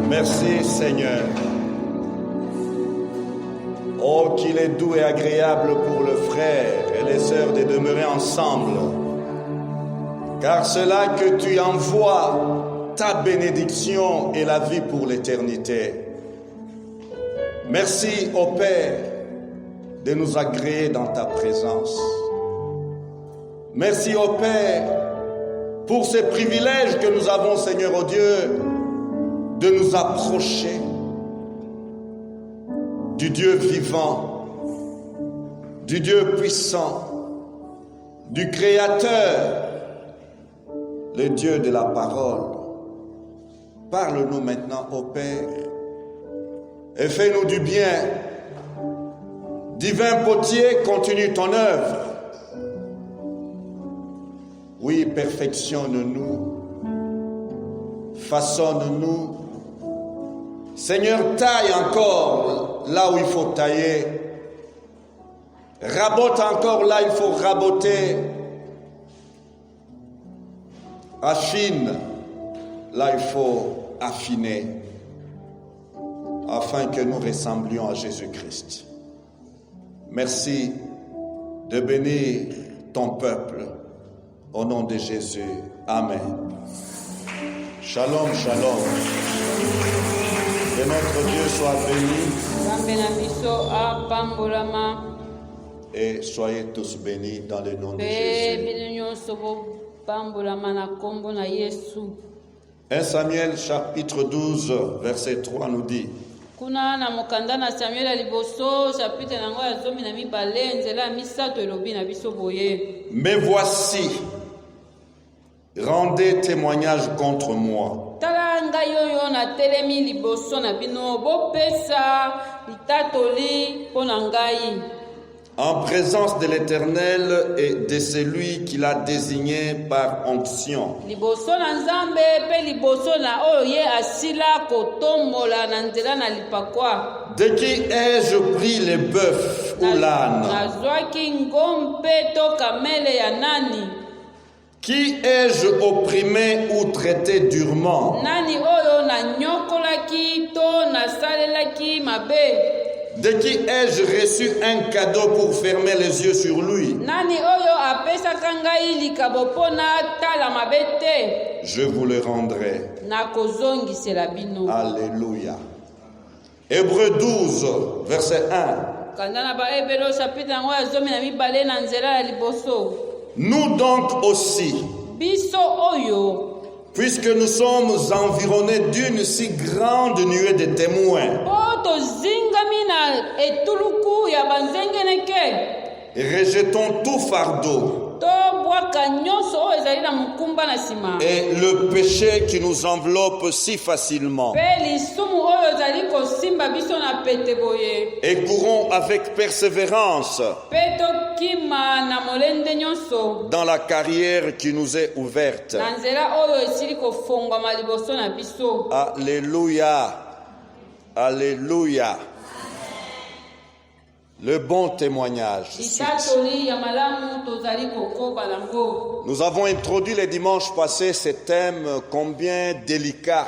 Merci Seigneur. Oh, qu'il est doux et agréable pour le frère et les sœurs de demeurer ensemble. Car c'est là que tu envoies ta bénédiction et la vie pour l'éternité. Merci au Père de nous agréer dans ta présence. Merci au Père pour ces privilèges que nous avons, Seigneur, oh Dieu, de nous approcher du Dieu vivant, du Dieu puissant, du Créateur, le Dieu de la parole. Parle-nous maintenant, ô Père, et fais-nous du bien. Divin potier, continue ton œuvre. Oui, perfectionne-nous, façonne-nous. Seigneur, taille encore là où il faut tailler. Rabote encore là où il faut raboter. Affine là où il faut affiner. Afin que nous ressemblions à Jésus-Christ. Merci de bénir ton peuple. Au nom de Jésus. Amen. Shalom, shalom. Que notre Dieu soit béni. Et soyez tous bénis dans le nom de Jésus. 1 Samuel chapitre 12, verset 3 nous dit: Kuna na mokanda na Samuel aliboso chapitre nango ya 12 nzela misato elobi na biso boye. Mais voici, rendez témoignage contre moi. Tala ngai oyo na telemi liboso na bino bopesa litatoli pona ngai. En présence de l'Éternel et de celui qui l'a désigné par onction. Liboso na Nzambe pe liboso na oyo ye asila kotombola na nzela na lipakwa. De qui ai-je pris les bœufs ou l'âne? Nazwaki ngombe to kamele ya nani? Qui ai-je opprimé ou traité durement? Nani oyo na nyokolaki to na salelaki mabe? De qui ai-je reçu un cadeau pour fermer les yeux sur lui? Nani oyo apesaka ngai likabo pona tala mabe te? Je vous le rendrai. Nakozongisela bino. Alléluia. Hébreux 12, verset 1. Kanda na ba Hébreux chapitre yango ya 12 na nzela ya liboso. Nous donc aussi, Biso oyo, puisque nous sommes environnés d'une si grande nuée de témoins, rejetons tout fardeau et le péché qui nous enveloppe si facilement, et courons avec persévérance dans la carrière qui nous est ouverte. Alléluia. Alléluia. Le bon témoignage. Nous avons introduit les dimanches passés ce thème combien délicat.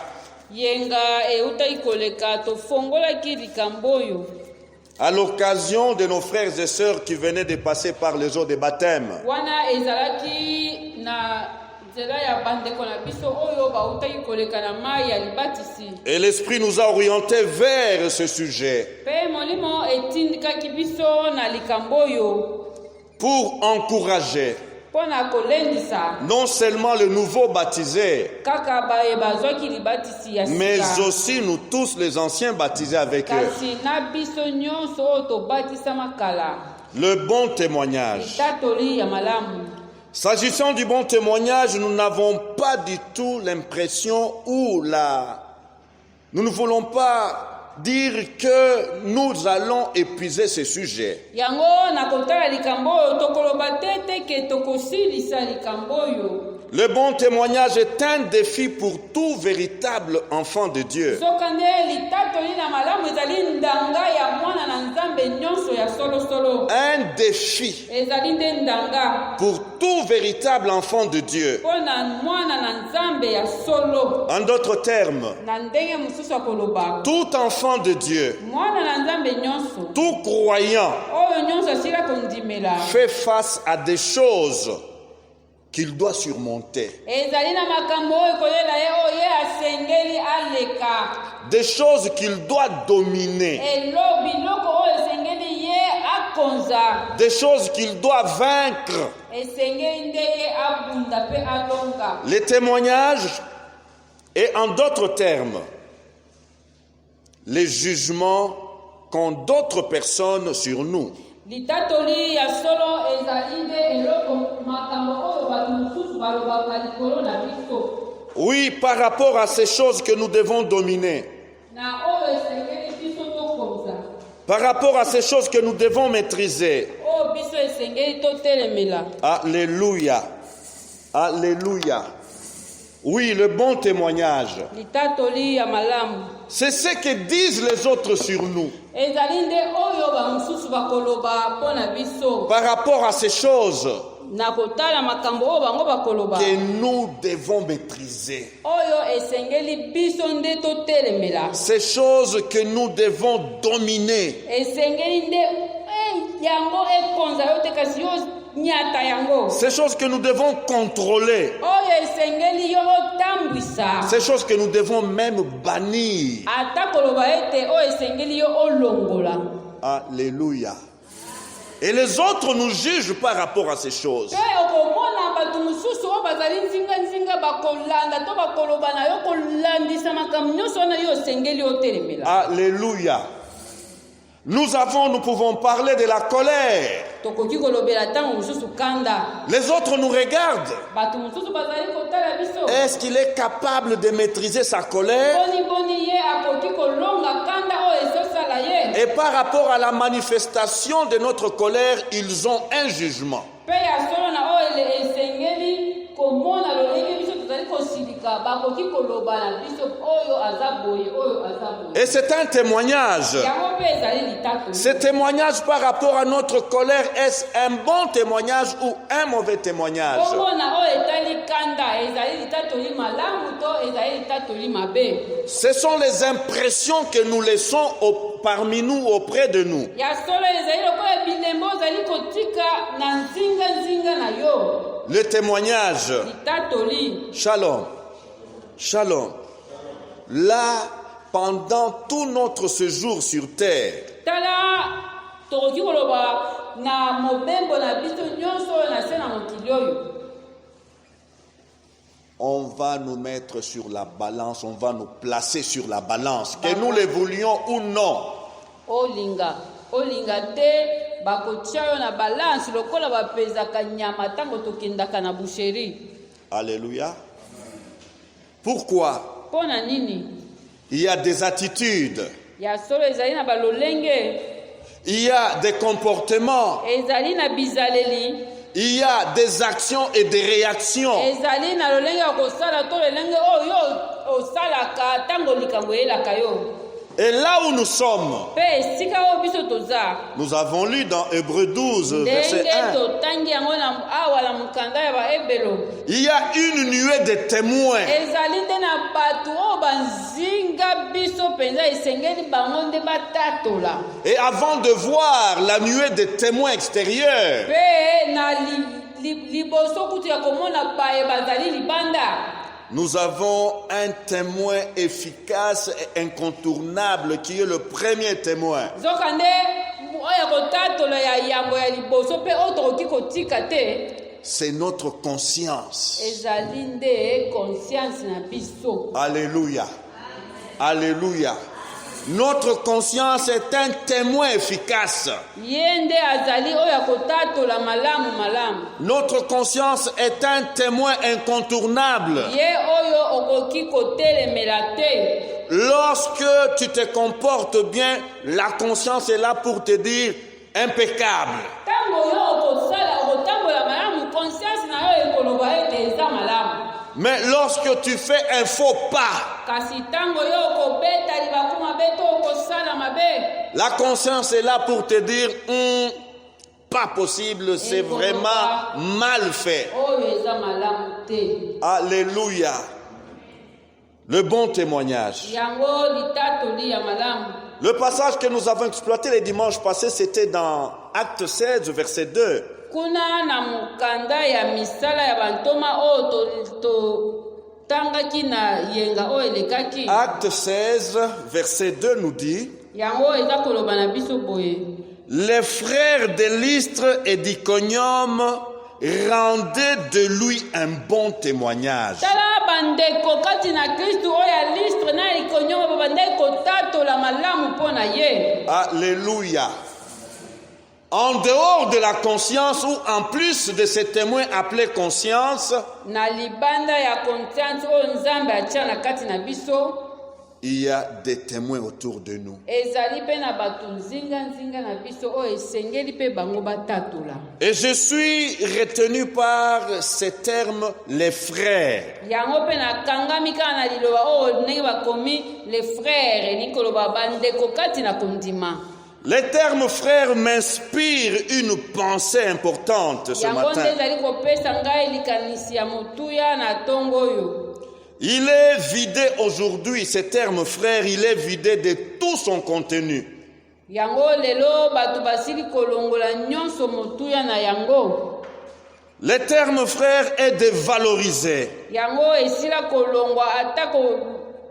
À l'occasion de nos frères et sœurs qui venaient de passer par les eaux de baptême. Et l'Esprit nous a orientés vers ce sujet pour encourager non seulement le nouveau baptisé, mais aussi nous tous les anciens baptisés avec eux. Le bon témoignage. S'agissant du bon témoignage, nous n'avons pas du tout l'impression ou nous ne voulons pas dire que nous allons épuiser ce sujet. Le bon témoignage est un défi pour tout véritable enfant de Dieu. Sokande litatoli na malamu ezali ndanga ya mwana na nzambe nyonso ya solo. Un défi Ezali nde ndanga pour tout véritable enfant de Dieu. mpona mwana na nzambe ya solo. En d'autres termes, Na ndenge mosusu ya koloba, tout enfant de Dieu, mwana na nzambe nyonso tout croyant oyo nyonso asila kondimela fait face à des choses qu'il doit surmonter. ezali na makambo oyo kolela ye oyo ye asengeli aleka, Des choses qu'il doit dominer. biloko oyo esengeli ye akonza, Des choses qu'il doit vaincre. esengeli nde ye abunda mpe alonga. Les témoignages et en d'autres termes, les jugements qu'ont d'autres personnes sur nous. Litatoli ya solo ezali nde eloko makambo oyo bato mosusu balobaka likolo na biso, Oui, par rapport à ces choses que nous devons dominer. na oyo esengeli biso tokonza, Par rapport à ces choses que nous devons maîtriser. oyo biso esengeli totelemela. Alléluia. Alléluia. Oui, le bon témoignage. Litatoli ya malamu C'est ce que disent les autres sur nous. ezali nde oyo bamosusu bakoloba mpo na biso, Par rapport à ces choses na kotala makambo oyo bango bakoloba, que nous devons maîtriser. oyo esengeli biso nde totelemela, Ces choses que nous devons dominer. esengeli nde yango ekonza yo te kasi yo nyata yango, Ces choses que nous devons contrôler. oyo esengeli yo otambwisa, Ces choses que nous devons même bannir. ata koloba ete oyo esengeli yo olongola. Alléluia. Et les autres nous jugent par rapport à ces choses. Pe okomona bato mosusu oyo bazali nzinga bakolanda to bakoloba na yo kolandisa makambo nyonso wana yo osengeli otelemela. Alléluia. Nous pouvons parler de la colère. Tokoki kolobela ntango mosusu kanda, Les autres nous regardent. bato mosusu bazali kotala biso, Est-ce qu'il est capable de maîtriser sa colère? boni ye akoki kolonga kanda oyo ezosala ye. Et par rapport à la manifestation de notre colère, ils ont un jugement. Pe ya solo na oyo esengeli komona lolenge biso tozali kosilika, bakoki koloba na biso oyo aza boye, oyo aza boye. Et c'est un témoignage. Yango mpe ezali litatoli. Ce témoignage par rapport à notre colère, est-ce un bon témoignage ou un mauvais témoignage? omona oyo etali kanda ezali litatoli malamu to ezali litatoli mabe. Ce sont les impressions que nous laissons parmi nous, auprès de nous. Ya solo ezali lokola bilembo ozali kotika na nzinga na yo. Le témoignage. Litatoli. Shalom. Shalom. Là, pendant tout notre séjour sur terre, Tala tokoki koloba na mobembo na biso nyonso oyo na se na mokili oyo. on va nous mettre sur la balance, on va nous placer sur la balance, que nous le voulions ou non. Olinga te bakotia yo na balance lokola bapezaka nyama tango tokendaka na boucherie. Alléluia. Pourquoi? Pona nini? Il y a des attitudes, Ya solo ezali na balolenge, il y a des comportements, ezali na bizaleli, il y a des actions et des réactions. ezali na lolenge ya kosala to lolenge oyo osalaka tango likambo elaka yo. Et là où nous sommes, Pe esika oyo biso toza, nous avons lu dans Hébreux 12, verset ndenge 1, totangi yango na awa na mokanda ya baebelo, il y a une nuée de témoins. ezali nde na bato oyo banzinga biso mpenza esengeli bango nde batatola. Et avant de voir la nuée de témoins extérieurs, Pe na liboso kutu ya komona baye bazali libanda, nous avons un témoin efficace et incontournable qui est le premier témoin. zoka nde oyo kotatola ya yambo ya liboso mpe oyo tokoki kotika te, C'est notre conscience. ezali nde conscience na biso. Alléluia. Alléluia. Notre conscience est un témoin efficace. Ye nde azali oyo ya kotatola malamu. Notre conscience est un témoin incontournable. Ye oyo okoki kotelemela te. Lorsque tu te comportes bien, la conscience est là pour te dire impeccable. Tango yo okosala okotambola malamu, conscience na yo ekoloba ete eza malamu. Mais lorsque tu fais un faux pas, kasi ntango yo okobeta libaku mabe to okosala mabe, la conscience est là pour te dire pas possible, c'est vraiment mal fait. oyo eza malamu te. Alléluia. Le bon témoignage. Yango litatoli ya malamu. Le passage que nous avons exploité les dimanches passés, c'était dans Acte 16, verset 2. Kuna na mukanda ya misala ya bantoma oyo totangaki na yenga oyo elekaki. Acte 16, verset 2 nous dit: Yango eza koloba na biso boye. Les frères de Lystre et d'Iconium rendaient de lui un bon témoignage. Tala bandeko kati na Kristu oyo ya Listre na Ikoniomo babandaki kotatola malamu mpo na ye. Alléluia. En dehors de la conscience ou en plus de ces témoins appelés conscience, Na libanda ya conscience oyo Nzambe atia na kati na biso, il y a des témoins autour de nous. ezali pe na bato nzinga na biso oyo esengeli pe bango batatola. Et je suis retenu par ces termes, les frères. Yango pe na kangami kaka na liloba oyo ndenge bakomi les frères elingi koloba bandeko kati na kondima. Les termes frères m'inspirent une pensée importante ce Yango matin. nde ezali kopesa ngai likanisi ya motuya na ntongo oyo. Il est vidé aujourd'hui, ce terme frère, il est vidé de tout son contenu. Yango lelo bato basili kolongola nyonso motuya na yango. Le terme frère est dévalorisé. Yango esila kolongwa atako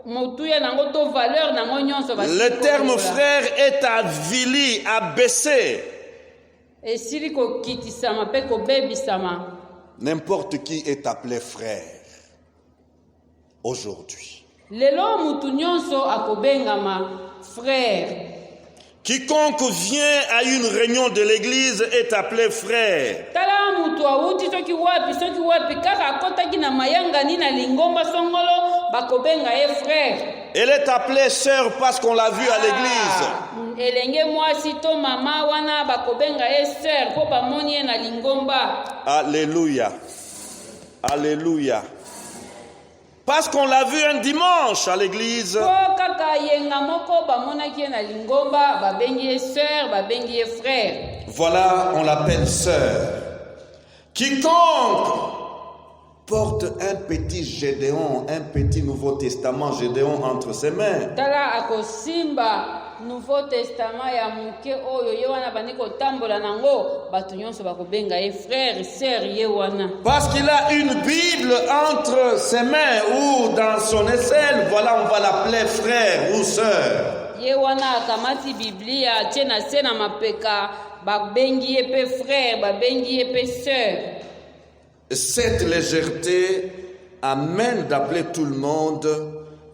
motuya nango to valeur nango nyonso basili. Le terme frère est avili, abaissé. Esili kokitisama pe kobebisama. N'importe qui est appelé frère aujourd'hui. Lelo mutu nyonso akobengama frère. Quiconque vient à une réunion de l'église est appelé frère. Tala mutu awuti soki wapi kaka akotaki na mayangani na lingomba songolo bakobenga ye frère. Elle est appelée sœur parce qu'on l'a vue à l'église. Elenge mwasi to mama wana bakobenga ye sœur po bamoni ye na lingomba. Alléluia. Alléluia. Parce qu'on l'a vu un dimanche à l'église. Po kaka yenga moko bamonaki ye na lingomba babengi ye sœur babengi ye frère. Voilà, on l'appelle sœur. Quiconque porte un petit Gédéon, un petit Nouveau Testament Gédéon entre ses mains. Tala akosimba Nouveau Testament ya muke oyo ye wana bandi kotambola nango bato nyonso bakobenga ye frère sœur ye wana. Parce qu'il a une Bible entre ses mains ou dans son aisselle, voilà, on va l'appeler frère ou sœur. Ye wana akamati Biblia tie na se na mapeka babengi ye pe frère babengi ye pe sœur. Cette légèreté amène d'appeler tout le monde,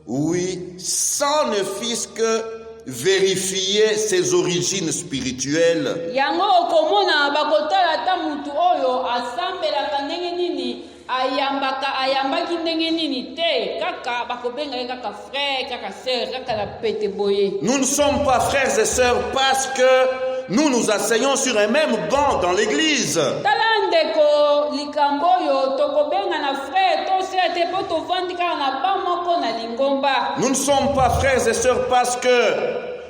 oui, sans ne fût-ce que vérifier ses origines spirituelles. Yango okomona bakotala ta mutu oyo asambelaka ndenge nini ayambaki ndenge nini te kaka bakobenga ye kaka frère kaka sœur kaka na pete boye. Nous ne sommes pas frères et sœurs parce que nous nous asseyons sur un même banc dans l'église. Tala ndeko likambo oyo tokobenga na frère to sœur te po tovandi kaka na ba moko na lingomba. Nous ne sommes pas frères et sœurs parce que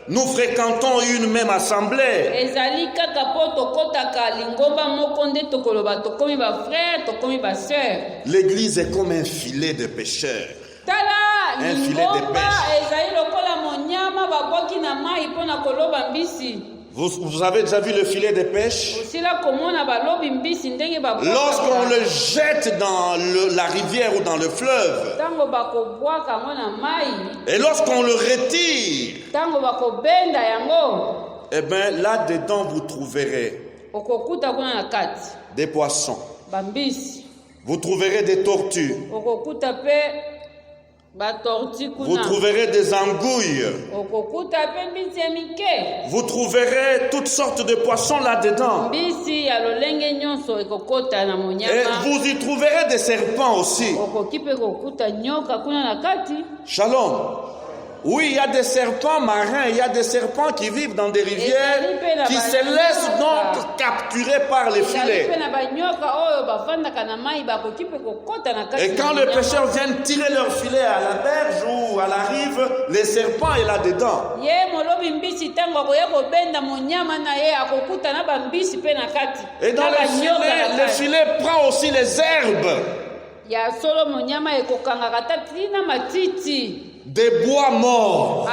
nous fréquentons une même assemblée. Ezali kaka po tokotaka lingomba moko nde tokoloba tokomi ba frère tokomi ba sœur. L'église est comme un filet de pêcheurs. Tala Un filet de lingomba pêche. ezali lokola monyama babwaki na mai mpo na koloba mbisi. Vous avez déjà vu le filet de pêche? Osila komona balobi mbisi ndenge babwaka. Lorsqu'on le jette dans la rivière ou dans le fleuve, tango bakobwaka yango na mai et lorsqu'on le retire, tango bakobenda yango eh bien là-dedans vous trouverez okokuta kuna na kati des poissons, bambisi vous trouverez des tortues, okokuta pe batorti vous kuna trouverez des angouilles, okokuta pe mbisi ya mike vous trouverez toutes sortes de poissons là-dedans. mbisi ya lolenge nyonso ekokota na Et monyama. vous y trouverez des serpents aussi. Okoki pe kokuta nyoka kuna na kati. Shalom. Oui, il y a des serpents marins, il y a des serpents qui vivent dans des rivières, qui se laissent donc capturer par les filets. Et quand les pêcheurs viennent tirer leur filet à la berge ou à la rive, les serpents sont là-dedans. Et dans le filet prend aussi les herbes. Des bois morts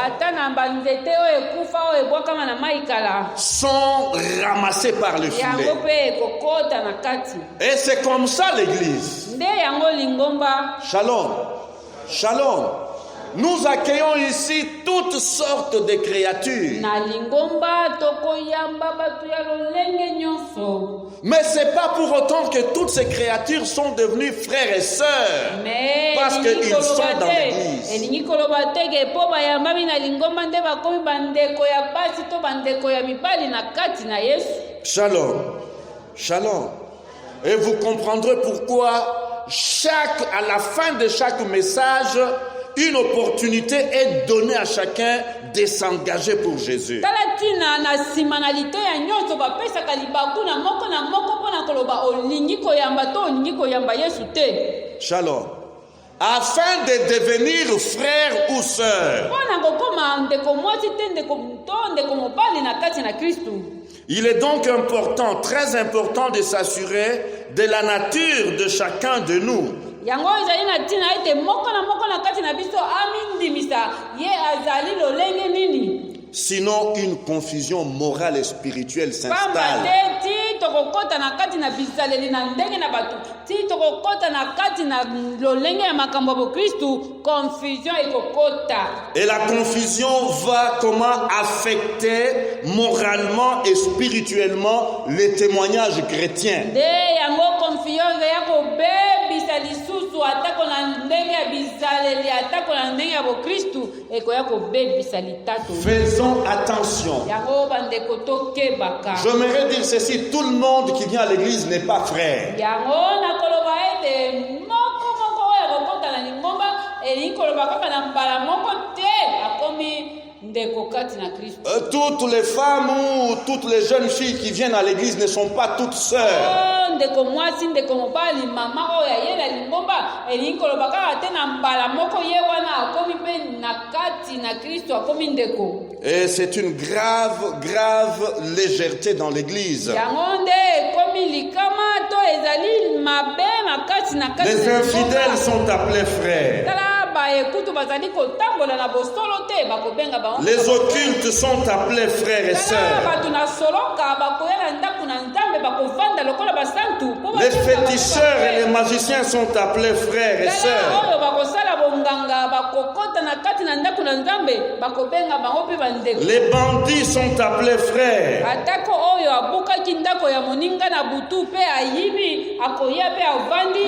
sont ramassés par le filet. Et c'est comme ça l'église. Shalom. Shalom. Nous accueillons ici toutes sortes de créatures. Mais ce n'est pas pour autant que toutes ces créatures sont devenues frères et sœurs. Parce qu'ils sont dans l'église. Shalom. Shalom. Et vous comprendrez pourquoi à la fin de chaque message, une opportunité est donnée à chacun de s'engager pour Jésus. Shalom. Afin de devenir frère ou sœur. Il est donc important, très important de s'assurer de la nature de chacun de nous. Sinon, une confusion morale et spirituelle s'installe. Et la confusion va comment affecter moralement et spirituellement les témoignages chrétiens. Faisons attention. J'aimerais dire ceci, tout le monde qui vient à l'église n'est pas frère. Toutes les femmes ou toutes les jeunes filles qui viennent à l'église ne sont pas toutes sœurs. Et c'est une grave légèreté dans l'église. Les infidèles sont appelés frères. Les occultes sont appelés frères et sœurs. Les féticheurs et les magiciens sont appelés frères et sœurs. Les bandits sont appelés frères.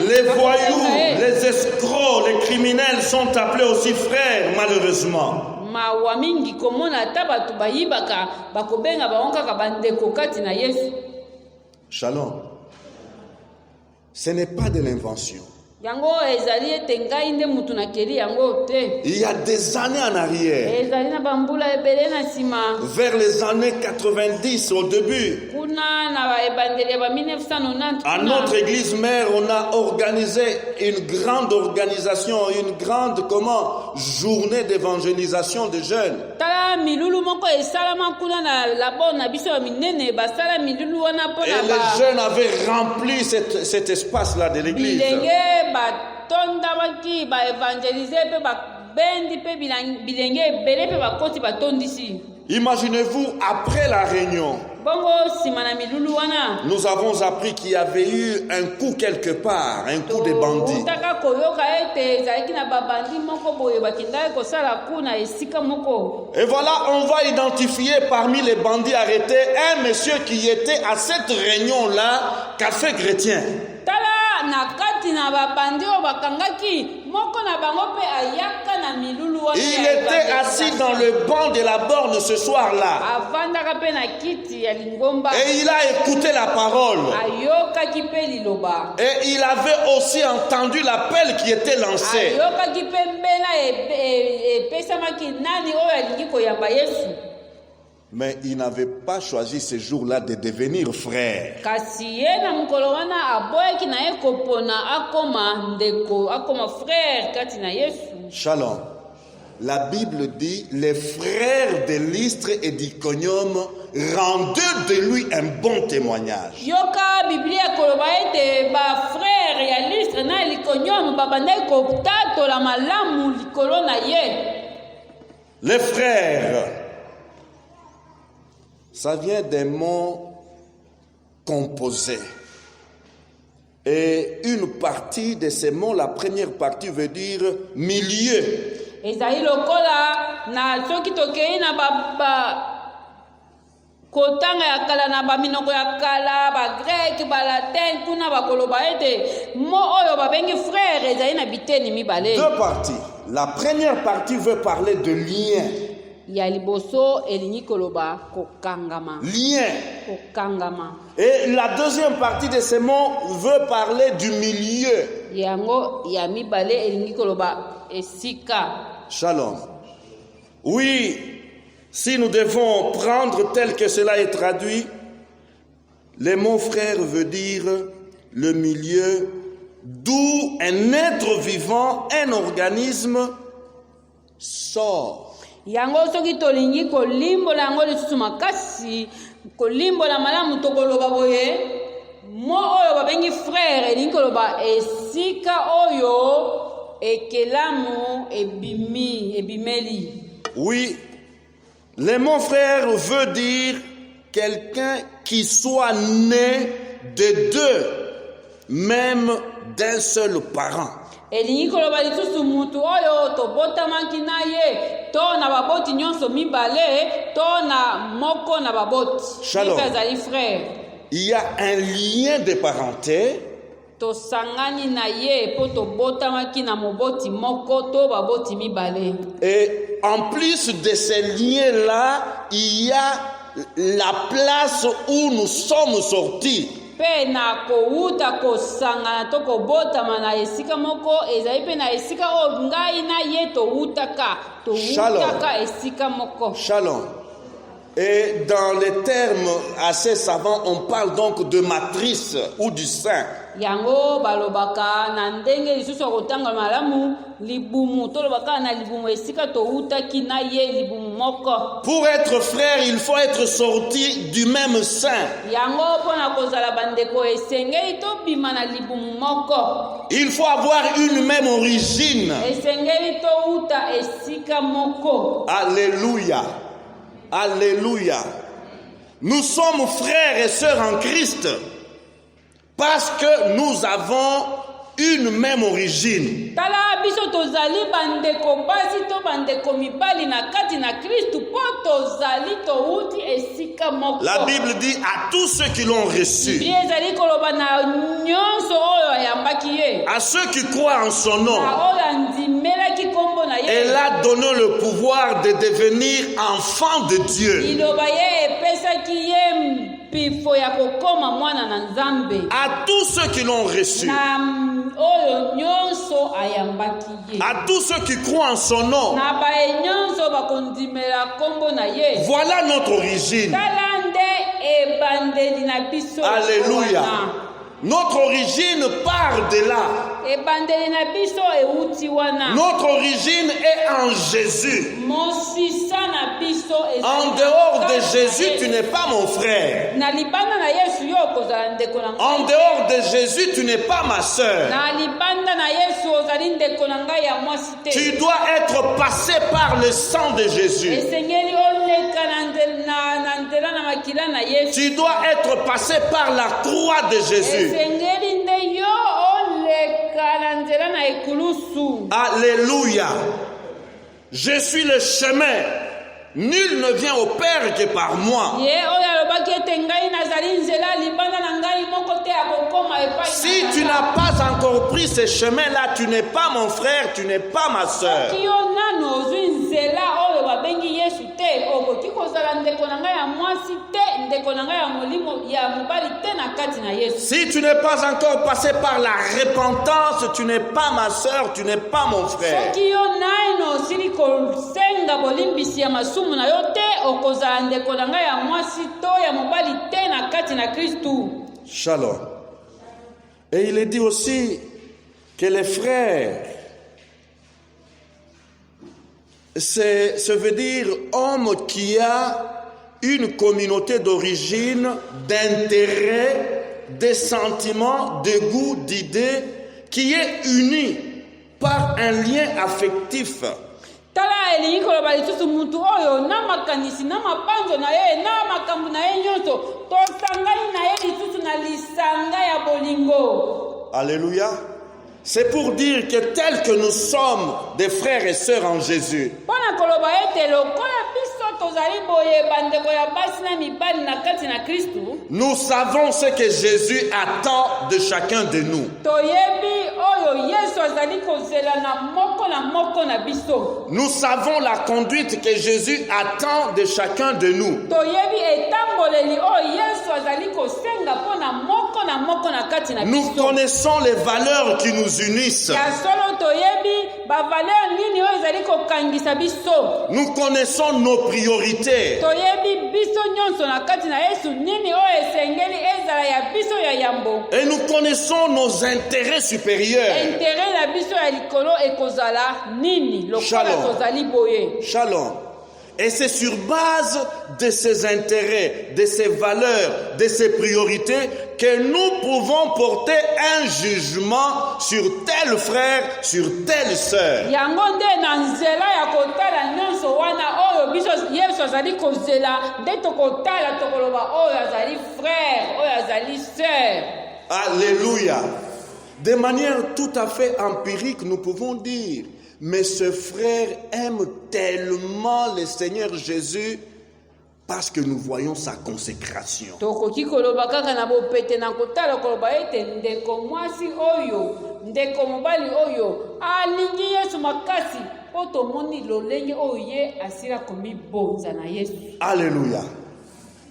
Les voyous, les escrocs, les criminels sont appelés aussi frères, malheureusement. Shalom. Ce n'est pas de l'invention. Il y a des années en arrière, vers les années 90 au début, à notre église mère, on a organisé une grande journée d'évangélisation des jeunes. Et les jeunes avaient rempli cet espace-là de l'église. Imaginez-vous, après la réunion, nous avons appris qu'il y avait eu un coup quelque part, un coup de bandits. Et voilà, on va identifier parmi les bandits arrêtés un monsieur qui était à cette réunion-là, café chrétien. na kati na babandi oyo bakangaki moko na bango mpe ayaka na milulu wana Il était assis dans le banc de la borne ce soir-là. avandaka mpe na kiti ya lingomba Et il a écouté la parole. ayokaki mpe liloba Et il avait aussi entendu l'appel qui était lancé. ayokaki mpe mbela epesamaki nani oyo alingi koyamba yesu. Mais il n'avait pas choisi ce jour-là de devenir frère. kasi ye na mokolo wana aboyaki na ye kopona akoma ndeko akoma frère kati na yesu. Shalom. La Bible dit, les frères de Lystre et d'Iconium rendaient de lui un bon témoignage. yoka biblia koloba ete bafrère ya Listre na Iconium babandaki kotatola malamu likolo na ye. Les frères, ça vient des mots composés. Et une partie de ces mots, la première partie veut dire milieu. ezali lokola na soki tokei na kotanga ya kala na baminoko ya kala bagreke balatin kuna bakoloba ete mo oyo babengi frère ezali na biteni mibale. Deux parties. La première partie veut parler de lien. ya liboso elingi koloba kokangama. Lien. kokangama. Et la deuxième partie de ces mots veut parler du milieu. yango ya mibale elingi koloba esika. Shalom. Oui, si nous devons prendre tel que cela est traduit, le mot frère veut dire le milieu d'où un être vivant, un organisme sort. yango soki tolingi kolimbola yango lisusu makasi kolimbola malamu tokoloba boye mo oyo babengi frère elingi koloba esika oyo ekelamu ebimeli. Oui, le mot frère veut dire quelqu'un qui soit né de deux, même d'un seul parent. elingi koloba lisusu mutu oyo tobotamaki na ye to na baboti nyonso mibale to na moko na baboti. Shalom. azali frère. Il y a un lien de parenté. tosangani na ye po tobotamaki na moboti moko to baboti mibale. Et en plus de ces liens-là, il y a la place où nous sommes sortis. Pe na kouta kosangana to kobotama na esika moko ezali pe na esika o ngai na ye toutaka esika moko. Shalom. Et dans les termes assez savants, on parle donc de matrice ou du sein. yango balobaka na ndenge lisusu ya kotanga malamu libumu tolobaka na libumu esika toutaki na ye libumu moko. Pour être frère, il faut être sorti du même sein. yango mpona kozala bandeko esengeli tobima na libumu moko. Il faut avoir une même origine. esengeli touta esika moko. Alléluia. Alléluia. Nous sommes frères et sœurs en Christ parce que nous avons une même origine. tala biso tozali bandeko basi to bandeko mibali na kati na Kristu po tozali touti esika moko. La Bible dit à tous ceux qui l'ont reçu, ezali koloba na nyonso oyo ayambaki ye, à ceux qui croient en son nom, na oyo andimelaki kombo na ye, elle a donné le pouvoir de devenir enfant de Dieu. liloba ye epesaki ye mpifo ya kokoma mwana na Nzambe. À tous ceux qui l'ont reçu, na oyo nyonso ayambaki ye, à tous ceux qui croient en son nom, na baye nyonso bakondimela kombo na ye. voilà notre origine. tala nde ebandeli na biso. Alléluia. wana. Notre origine part de là. ebandeli na biso euti wana. Notre origine est en Jésus. mosisa na biso ezali En na dehors de kati na Jésus, ye. tu n'es pas mon frère. na libanda na Yesu yo okozala ndeko na ngai. En dehors de Jésus, tu n'es pas ma sœur. na libanda na Yesu ozali ndeko na ngai ya mwasi te. Tu dois être passé par le sang de Jésus. esengeli oleka na nzela na makila na Yesu. Tu dois être passé par la croix de Jésus. esengeli nde yo oleka na nzela na ekulusu. Alléluia. Je suis le chemin, Nul ne vient au Père que par moi. ye oyo alobaki ete ngai nazali nzela libanda na ngai moko te akokoma epai na Si Tata. tu n'as pas encore pris ce chemin-là, tu n'es pas mon frère, tu n'es pas ma sœur. soki yo nano ozwi nzela oyo babengi yesu te okoki kozala ndeko na ngai ya mwasi te ndeko na ngai ya molimo ya mobali te na kati na yesu. Si tu n'es pas encore passé par la repentance, tu n'es pas ma sœur, tu n'es pas mon frère. soki yo naino osili kosenga bolimbisi ya masumu na yo te okozala ndeko na ngai ya mwasi to ya mobali te na kati na kristu. Shalom. Et il est dit aussi que les frères, ça veut dire homme qui a une communauté d'origine, d'intérêts, de sentiments, de goûts, d'idées, qui est unie par un lien affectif. tala elingi koloba lisusu mutu oyo na makanisi na mabanzo na ye na makambo na ye nyonso tosangani na ye lisusu na lisanga ya bolingo. Alléluia. C'est pour dire que tel que nous sommes des frères et sœurs en Jésus, mpona koloba ete lokola biso tozali boye bandeko ya basi na mibali na kati na kristu nous savons ce que Jésus attend de chacun de nous. toyebi oyo yesu azali kozela na moko na biso. Nous savons la conduite que Jésus attend de chacun de nous. toyebi etamboleli oyo yesu azali kosenga mpona moko na kati na Nous biso. connaissons les valeurs qui nous unissent. ya solo toyebi bavaler nini oyo ezali kokangisa biso. Nous connaissons nos priorités. toyebi biso nyonso na kati na yesu nini oyo esengeli ezala ya biso ya yambo. Et nous connaissons nos intérêts supérieurs. intere na biso ya likolo ekozala nini lokola Shalom. tozali boye. Shalom. Et c'est sur base de ces intérêts, de ces valeurs, de ces priorités que nous pouvons porter un jugement sur tel frère, sur telle sœur. yango nde na nzela ya kotala nyonso wana oyo biso yesu azali kozela nde tokotala tokoloba oyo azali frère oyo azali sœur. Alléluia. De manière tout à fait empirique, nous pouvons dire, mais ce frère aime tellement le Seigneur Jésus parce que nous voyons sa consécration. tokoki koloba kaka na bopete na kotala koloba ete ndeko mwasi oyo ndeko mobali oyo alingi yesu makasi po tomoni lolenge oyo ye asila komibonza na yesu. Alléluia.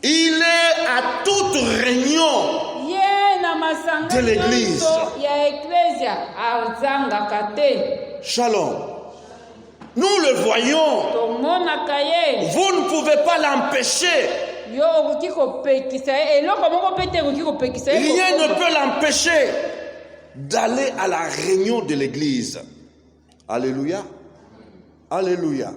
Il est à toute réunion ye na masanga de l'Église. nyonso ya eklesia azangaka te. Shalom. Nous le voyons. tomonaka ye. Vous ne pouvez pas l'empêcher. yo okoki kopekisa ye eloko moko mpe te ekoki kopekisa ye. Rien ne peut l'empêcher d'aller à la réunion de l'église. Alléluia. Alléluia.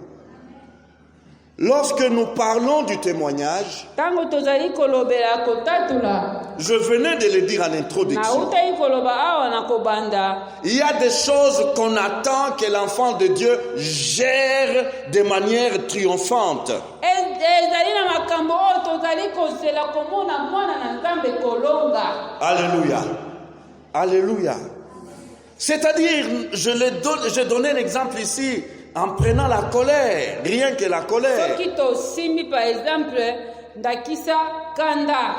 Lorsque nous parlons du témoignage, ntango tozali kolobela kotatula je venais de le dire en introduction, nautaki koloba awa na kobanda. il y a des choses qu'on attend que l'enfant de Dieu gère de manière triomphante. ezali na makambo oyo tozali kozela komona mwana na nzambe kolonga. Alléluia. Alléluia. C'est-à-dire, j'ai donné l'exemple ici en prenant la colère, rien que la colère. soki tosimbi par exemple ndakisa kanda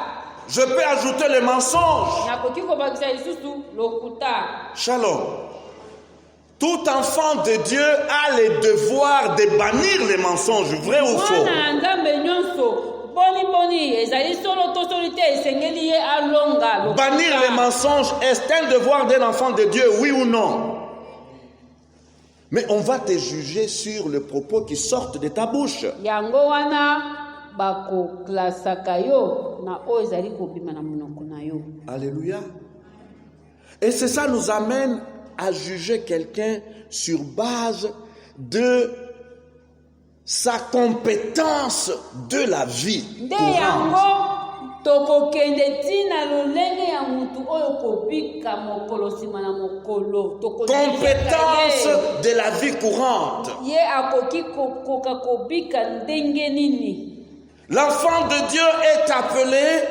Je peux ajouter les mensonges. nakoki kobakisa lisusu lokuta. Shalom. Tout enfant de Dieu a le devoir de bannir les mensonges, vrai ou faux. mwana na nzambe nyonso boni ezali solo to soli te esengeli ye alonga lokuta. Bannir les mensonges, est un devoir d'un enfant de Dieu, oui ou non? Mais on va te juger sur les propos qui sortent de ta bouche. yango wana bakoklasaka yo na oyo ezali kobima na monoko na yo. Alléluia. Et c'est ça nous amène à juger quelqu'un sur base de sa compétence de la vie nde courante. yango tokokende ntina lolenge ya mutu oyo kobika mokolo nsima na mokolo. Compétence de la vie courante. ye akoki kokoka kobika ndenge nini. L'enfant de Dieu est appelé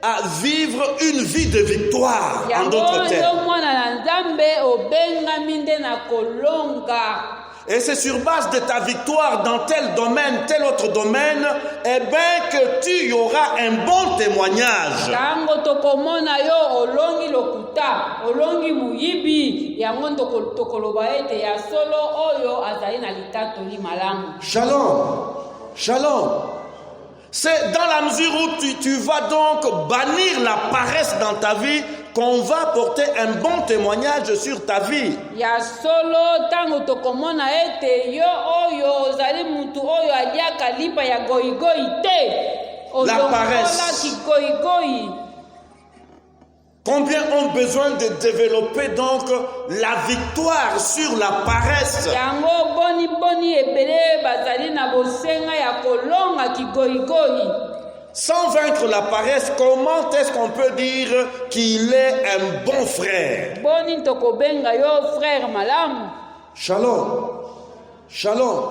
à vivre une vie de victoire, en yango d'autres yo termes. mwana na nzambe obengami nde na kolonga. Et c'est sur base de ta victoire dans tel domaine, tel autre domaine, eh bien que tu auras un bon témoignage. Tango tokomona yo olongi lokuta, olongi muyibi, yango tokoloba ete ya solo oyo azali na litato li malamu. Shalom. Shalom. C'est dans la mesure où tu vas donc bannir la paresse dans ta vie qu'on va porter un bon témoignage sur ta vie. Ya solo tango tokomona ete yo oyo ozali mutu oyo aliaka lipa ya goigoi te. La paresse. Ozongola ki goigoi. Combien ont besoin de développer donc la victoire sur la paresse? Yango boni ebele bazali na bosenga ya kolonga ki goigoi. Sans vaincre la paresse, comment est-ce qu'on peut dire qu'il est un bon frère? Boni tokobenga yo frère malamu. Shalom. Shalom.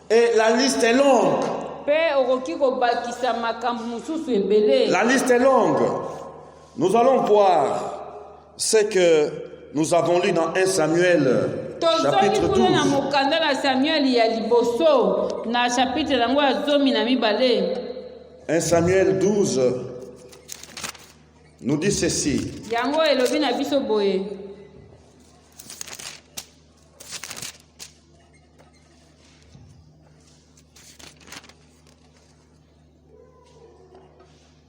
Et la liste est longue. Pe okoki kobakisa makambo mususu ebele. La liste est longue. Nous allons voir ce que nous avons lu dans 1 Samuel, chapitre 12. Na mokanda na Samuel ya liboso na chapitre yango ya 12. 1 Samuel 12 nous dit ceci. Yango elobi na biso boye.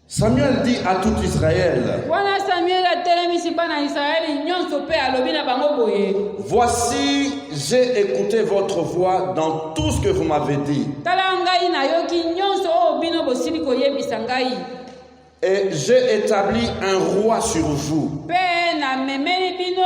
Samuel dit à tout Israël, wana Samuel atelemisi bana Israeli nyonso pe alobi na bango boye. voici, j'ai écouté votre voix dans tout ce que vous m'avez dit. Tala ngai na yoki nyonso o bino bosili koyebisa ngai. Et j'ai établi un roi sur vous. Pe na memeli bino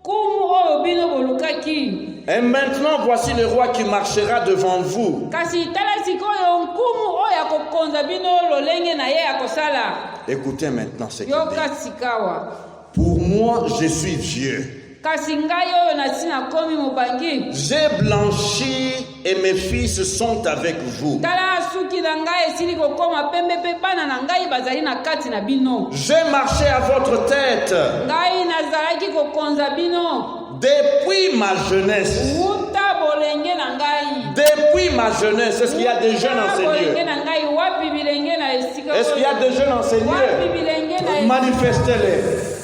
kumu o bino bolukaki. Et maintenant, voici le roi qui marchera devant vous. Kasi tala sikoyo nkumu o ya kokonza bino lolenge na ye ya kosala. Écoutez maintenant ce qu'il Yoka dit. sikawa. Pour moi, je suis vieux. Kasi ngai oyo nasina komi mobangi. J'ai blanchi et mes fils sont avec vous. Tala suki na ngai esili kokoma pembe pe bana na ngai bazali na kati na bino. J'ai marché à votre tête Ngai nazalaki kokonza bino. depuis ma jeunesse. Wuta bolenge na ngai. Depuis ma jeunesse. Est-ce qu'il y a des jeunes en ce Bolenge lieu? na ngai wapi bilenge na esika. Est-ce qu'il y a des jeunes en ce Wapi lieu? bilenge na Manifestez-les.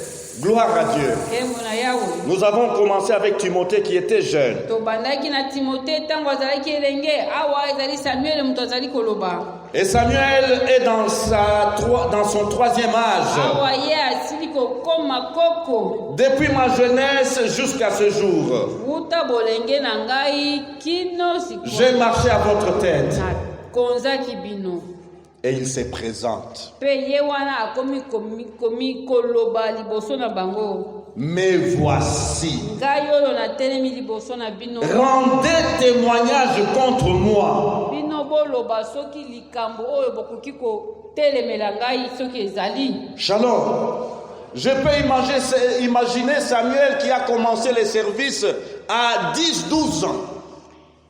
Gloire à Dieu. Emona yawe. Nous avons commencé avec Timothée qui était jeune. Tobandaki na Timothée tango azalaki elenge awa ezali Samuel mutu azali koloba. Et Samuel est dans son 3e âge. Awa ye asili kokoma koko. Depuis ma jeunesse jusqu'à ce jour. Wuta bolenge na ngai kino siko. J'ai marché à votre tête. Na konzaki bino. Et il se présente. Pe ye wana akomi koloba liboso na bango. Mais voici. Ngai oyo na telemi liboso na bino. Rendez témoignage contre moi. Bino boloba soki likambo oyo bokoki ko telemela ngai soki ezali. Shalom. Je peux imaginer Samuel qui a commencé les services à 10-12 ans.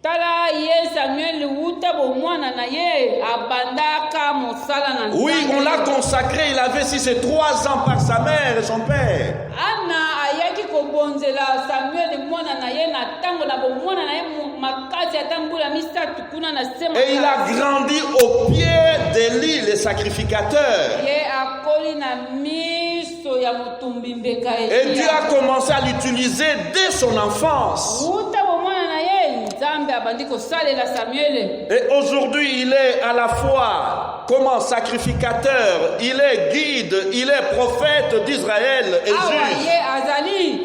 Tala ye Samuel wuta bo mwana na ye abandaka mosala na Oui, on l'a consacré, il avait 6 et 3 ans par sa mère et son père. Ana ayaki kobonzela Samuel mwana na ye na tango na bo mwana na ye makati atambula misatu kuna na sema. Et il a grandi au pied d'Élie, le sacrificateur. Ye akoli na miso ya mutumbi mbeka Et Dieu a commencé à l'utiliser dès son enfance. Wuta bo mwana na ye Nzambe abandi kosalela Samuel. Et aujourd'hui, il est à la fois comme sacrificateur, il est guide, il est prophète d'Israël et Awa juge. ye azali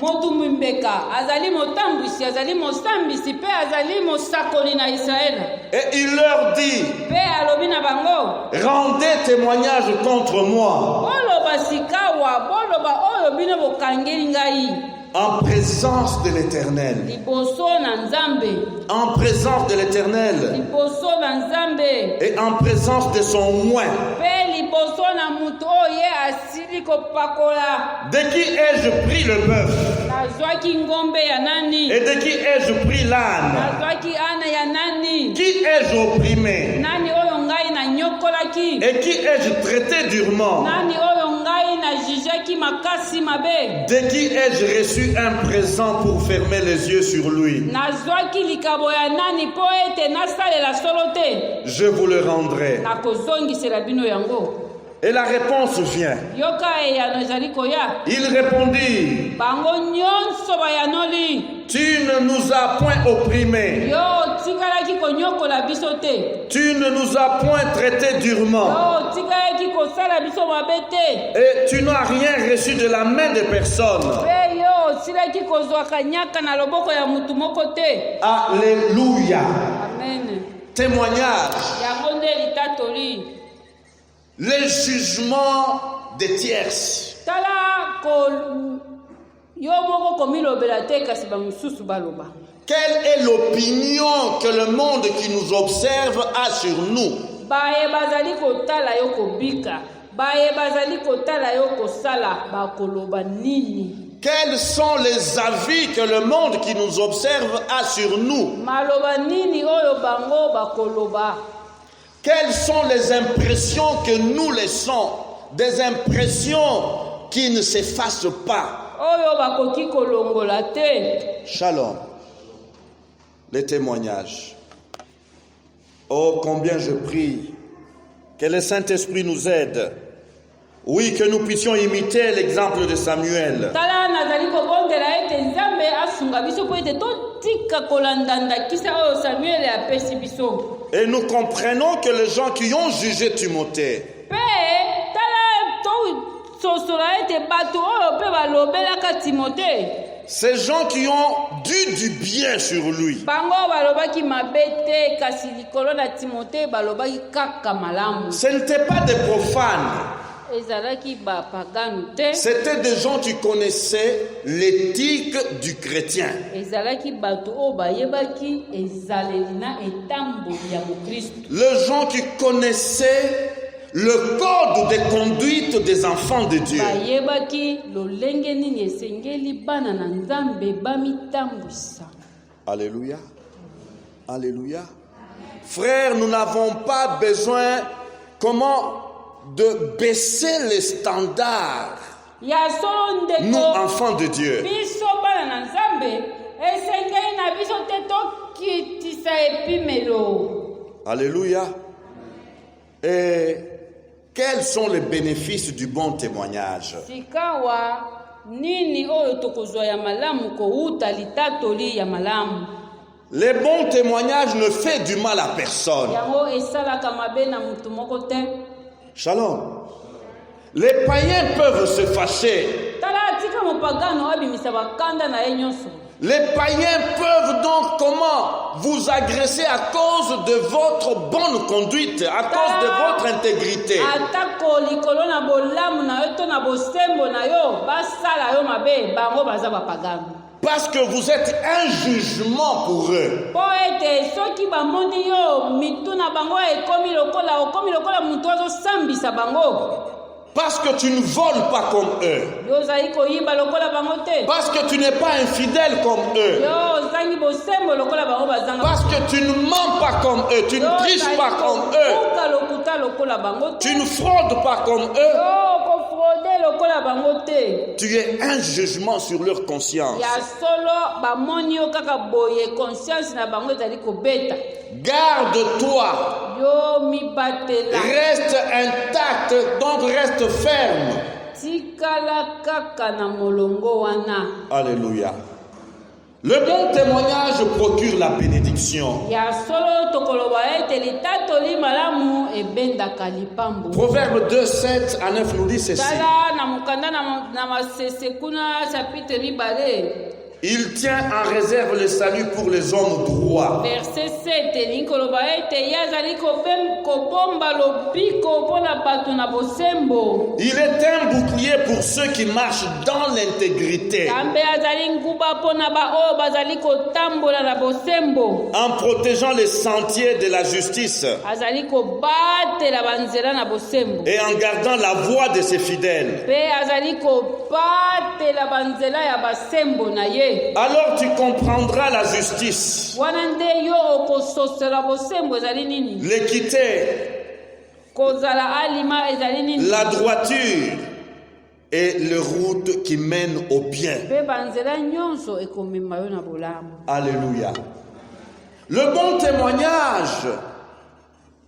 motumbi mbeka, azali motambwisi, azali mosambisi, pe azali mosakoli na Israël. Et il leur dit, Pe alobi na bango, rendez témoignage contre moi boloba sikawa, boloba oyo bino bokangeli ngai. en présence de l'Éternel. Liboso na Nzambe, En présence de l'Éternel liboso na Nzambe, et en présence de son oint. pe liboso na mutu oye asili kopakola. De qui ai-je pris le bœuf? Nazwaki ngombe ya nani? Et de qui ai-je pris l'âne? Nazwaki ana ya nani? Qui ai-je opprimé? Nani oyo ngai na nyokolaki? Et qui ai-je traité durement? Nani oyo ngai na jijaki emonanaki makasi mabe. De qui ai-je reçu un présent pour fermer les yeux sur lui? Nazwaki likabo ya nani po ete nasalela solo te. Je vous le rendrai. Nakozongisela bino yango. Et la réponse vient. Yoka eyano ezali koya. Il répondit, Bango nyonso bayanoli. tu ne nous as point opprimés. Yo tikalaki konyokola biso te. Tu ne nous as point traités durement. Yo tikalaki kosala biso mabe te. Et tu n'as rien reçu de la main de personne. Pe yo silaki kozwaka nyaka na loboko ya mutu moko te. Alléluia. Amen. Témoignage. Yango nde litatoli. Les jugements des tierces. Tala ko yo moko komilobela te kasi bamususu baloba. Quelle est l'opinion que le monde qui nous observe a sur nous? Baye bazali kotala yo kobika. Baye bazali kotala yo kosala bakoloba nini? Quels sont les avis que le monde qui nous observe a sur nous? Maloba nini oyo bango bakoloba? Quelles sont les impressions que nous laissons? Des impressions qui ne s'effacent pas. Oyo bakoki kolongola te. Shalom. Les témoignages. Oh, combien je prie que le Saint-Esprit nous aide. Oui, que nous puissions imiter l'exemple de Samuel. Tala nazali kobondela ete Nzambe asunga biso po ete totika kolandanda kisa oyo Samuel apesi biso. Et nous comprenons que les gens qui ont jugé Timothée, Pe tala to sosola ete bato oyo pe balobelaka Timothée. ces gens qui ont dit du bien sur lui, Bango balobaki mabe te kasi likolo na Timothée balobaki kaka malamu. ce n'étaient pas des profanes. Ezalaki bapagano te. C'étaient des gens qui connaissaient l'éthique du chrétien. Ezalaki bato oyo bayebaki ezaleli na etamboli ya Mokristo. Les gens qui connaissaient le code de conduite des enfants de Dieu. Bayebaki lolenge nini esengeli bana na Nzambe bamitambwisa. Alléluia. Alléluia. Frères, nous n'avons pas besoin de baisser les standards. Ya solo Nous, ndeko enfants de Dieu. biso bana na Nzambe esengeli na biso te tokitisa epimelo. Alléluia. Et quels sont les bénéfices du bon témoignage? Sikawa nini oyo tokozwa ya malamu kouta litatoli ya malamu. Les bons témoignages ne font du mal à personne. Yango esalaka mabe na mutu moko te. Shalom. Les païens peuvent se fâcher. Tala tika mopagano abimisa bakanda na ye nyonso. Les païens peuvent donc vous agresser à cause de votre bonne conduite, à cause de votre intégrité. Atako likolo na bolamu na yo to na bosembo na yo basala yo mabe bango baza bapagano. Parce que vous êtes un jugement pour eux. Po ete soki bamondi yo mitu na bango okomi lokola mutu azosambisa bango. Parce que tu ne voles pas comme eux. Yozali koyiba lokola bango te. Parce que tu n'es pas infidèle comme eux. Yozangi bosembo lokola bango bazanga. Parce que tu ne mens pas comme eux. Tu ne triches pas comme eux. Koka lokuta lokola bango te. Tu ne fraudes pas comme eux. Ko fraude lokola bango te. Tu es un jugement sur leur conscience. Ya solo bamoni yo kaka boye conscience na bango ezali kobeta. Garde-toi. Yo mibatela. Reste intact, donc reste ferme. Tikala kaka na molongo wana. Alléluia. Le bon témoignage procure la bénédiction. Ya solo tokoloba ete litatoli malamu ebendaka lipambo. Proverbe 2, 7 à 9 nous dit ceci. Tala na mukanda na masese kuna chapitre mibale. Il tient en réserve le salut pour les hommes droits. Verset 7 nikoloba ete yazali kobomba lobiko mpona bato na bosembo. Il est un bouclier pour ceux qui marchent dans l'intégrité. Kambe azali nguba mpona baoyo bazali kotambola na bosembo. En protégeant les sentiers de la justice. Azali kobatela banzela na bosembo. Et en gardant la voie de ses fidèles. Pe azali kobatela banzela ya basembo na ye. Alors tu comprendras la justice, l'équité, la droiture, et les routes qui mènent au bien. mpe banzela nyonso ekomema yo na bolamu. Alléluia. Le bon témoignage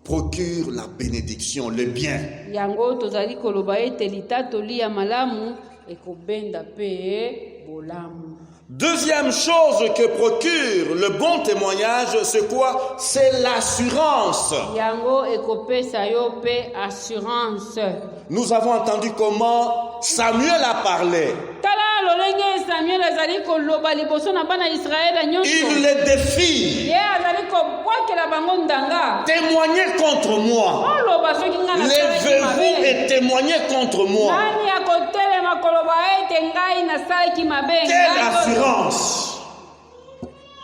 procure la bénédiction, le bien. Yango tozali koloba ete litatoli ya malamu ekobenda mpe bolamu. Deuxième chose que procure le bon témoignage, c'est quoi? C'est l'assurance. Yango ekopesa yo mpe assurance. Nous avons entendu comment Samuel a parlé. Tala lolenge Samuel azali koloba liboso na bana Israël nyonso. Il les défie. Ye azali kobwakela bango ndanga. Témoignez contre moi. Oloba soki nga na Levez-vous et témoignez contre moi. nani akotelema koloba ete ngai nasalaki mabe. Quelle assurance!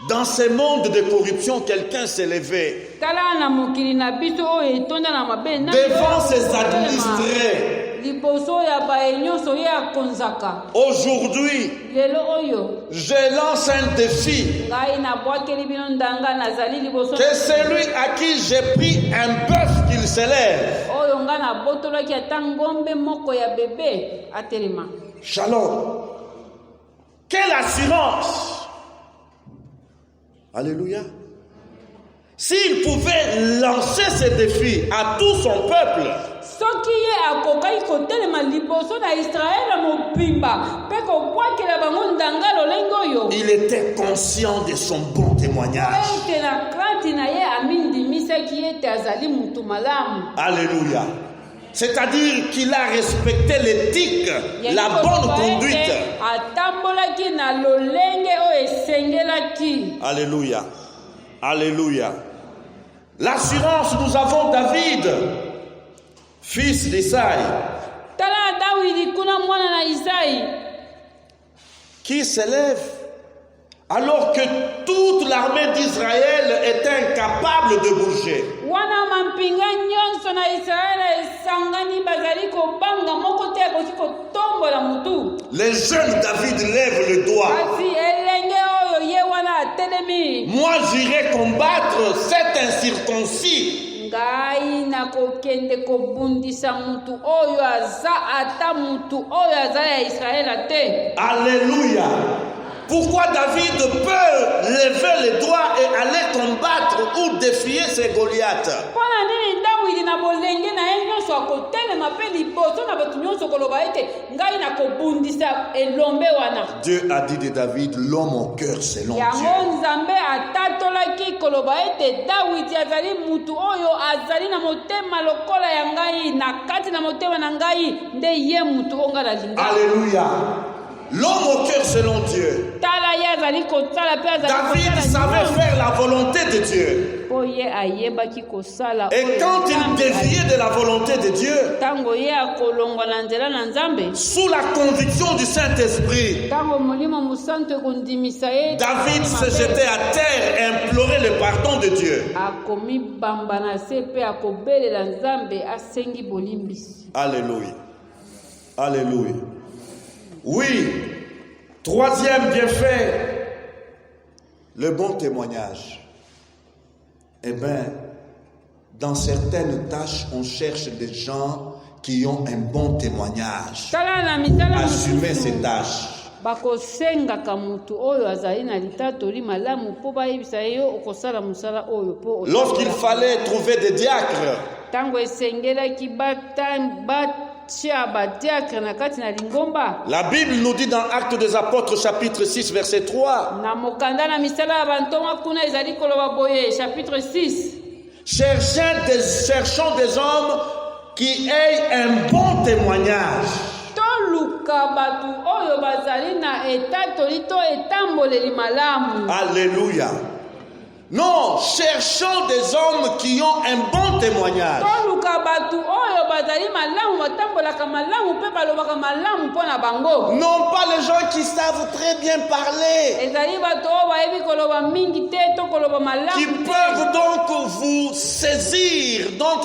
Dans ce monde de corruption, quelqu'un s'est levé Tala na mokili na biso oyo etonda na mabe nani devant ses akotelema administrés. liboso ya baye nyonso ye akonzaka. Aujourd'hui, Lelo oyo je lance un défi ngai nabwakeli bino ndanga nazali liboso que celui à qui j'ai pris un bœuf qu'il s'élève. oyo ngai nabotolaki ata ngombe moko ya bebe atelema. Shalom. Quelle assurance! Alléluia. S'il pouvait lancer ce défi à tout son peuple, soki ye akokaki kotelema liboso na Israele mobimba mpe kobwakela bango ndanga lolenge oyo il était conscient de son bon témoignage. ete na kranti na ye amindimisaki ete azali mutu malamu. Alléluia. C'est-à-dire qu'il a respecté l'éthique, la bonne conduite. atambolaki na lolenge oyo esengelaki. Alléluia. Alléluia. L'assurance, nous avons David, fils d'Isaïe, Tala Dawidi kuna mwana na Isaïe qui s'élève alors que toute l'armée d'Israël est incapable de bouger. wana mampinga nyonso na Israele esangani bazali kobanga moko te akoki kotombola mutu. Les jeunes David lèvent le doigt. Kasi elenge oyo ye wana atelemi. Moi, j'irai combattre cet incirconcis. Ngai nakokende kobundisa mutu oyo aza ata mutu oyo aza ya Israele te. Alléluia. Pourquoi David peut lever les doigts et aller combattre ou défier ces Goliaths? Mpona nini Dawidi na bolenge na ye nyonso akotelema mpe liboso na bato nyonso koloba ete ngai nakobundisa elombe wana. Dieu a dit de David, l'homme au cœur selon Dieu. Yango Nzambe atatolaki koloba ete Dawidi azali mutu oyo azali na motema lokola ya ngai na kati na motema na ngai nde ye mutu oyo ngai nalinga. Alléluia. L'homme au cœur selon Dieu. Tala ye azali kosala mpe azali David savait faire la volonté de Dieu. po ye ayebaki kosala. Et quand il déviait de la volonté de Dieu, tango ye akolongwa na nzela na Nzambe, sous la conviction du Saint-Esprit, tango molimo mosantu ekondimisa ye, David se jetait à terre et implorait le pardon de Dieu. akomibamba na se mpe akobelela Nzambe asengi bolimbisi. Alléluia. Alléluia. Oui, troisième bienfait, le bon témoignage. Eh bien, dans certaines tâches, on cherche des gens qui ont un bon témoignage. Assumer ces tâches. bakosengaka mutu oyo azali na litatoli malamu mpo bayebisa ye okosala mosala oyo mpo. Lorsqu'il fallait trouver des diacres, tango esengelaki la Bible nous dit dans Actes des Apôtres chapitre 6 verset 3, chapitre 6, cherchons des hommes qui aient un bon témoignage. Alléluia. Non, cherchons des hommes qui ont un bon témoignage. Non pas les gens qui savent très bien parler, qui peuvent donc vous saisir, donc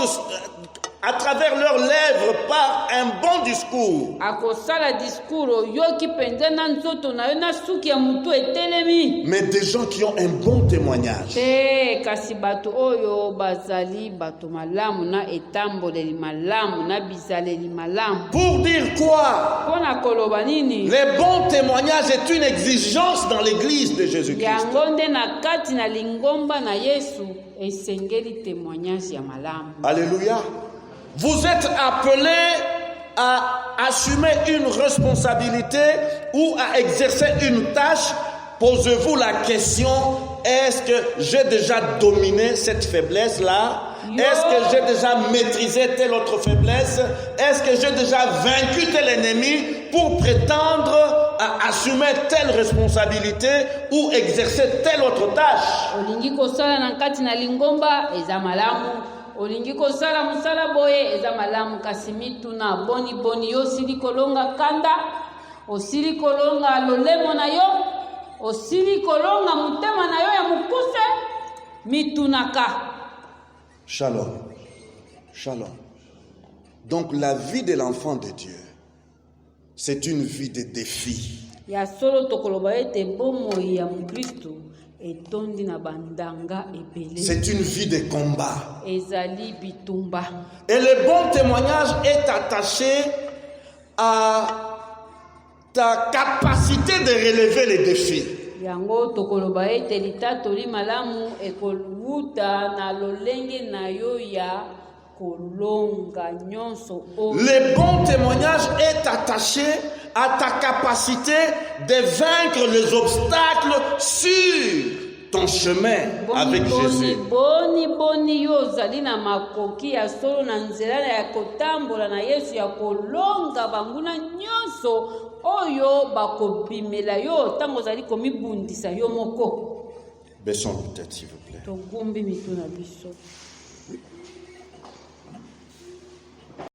à travers leurs lèvres par un bon discours. akosala discours oyoki mpenza na nzoto na yo na suki ya motu etelemi. Mais des gens qui ont un bon témoignage. te kasi bato oyo bazali bato malamu na etamboleli malamu na bizaleli malamu. Pour dire quoi? mpona koloba nini? Les bons témoignages est une exigence dans l'église de Jésus-Christ. yango nde na kati na lingomba na Yesu esengeli témoignage ya malamu. Alléluia. Vous êtes appelés à assumer une responsabilité ou à exercer une tâche. Posez-vous la question, est-ce que j'ai déjà dominé cette faiblesse-là? Est-ce que j'ai déjà maîtrisé telle autre faiblesse? Est-ce que j'ai déjà vaincu tel ennemi pour prétendre à assumer telle responsabilité ou exercer telle autre tâche? olingi kosala na kati na lingomba eza malamu, olingi kosala mosala boye eza malamu, kasi mituna boni boni yo osili kolonga kanda, osili kolonga lolemo na yo, osili kolonga motema na yo ya mokuse, mitunaka. Shalom. Shalom. Donc la vie de l'enfant de Dieu, c'est une vie de défi. ya solo tokoloba ete bomoi ya mokristo etondi na bandanga ebele. C'est une vie de combat. ezali bitumba. Et le bon témoignage est attaché à ta capacité de relever les défis. yango tokoloba ete litatoli malamu ekoluta na lolenge na yo ya kolonga nyonso oyo. Le bon témoignage est attaché à ta capacité de vaincre les obstacles sur ton chemin avec Jésus. boni yo ozali na makoki ya solo na nzela ya kotambola na Yesu ya kolonga banguna nyonso oyo bakobimela yo ntango ozali komibundisa yo moko. Baissons nos têtes, s'il vous plaît. togumbi mitu na biso.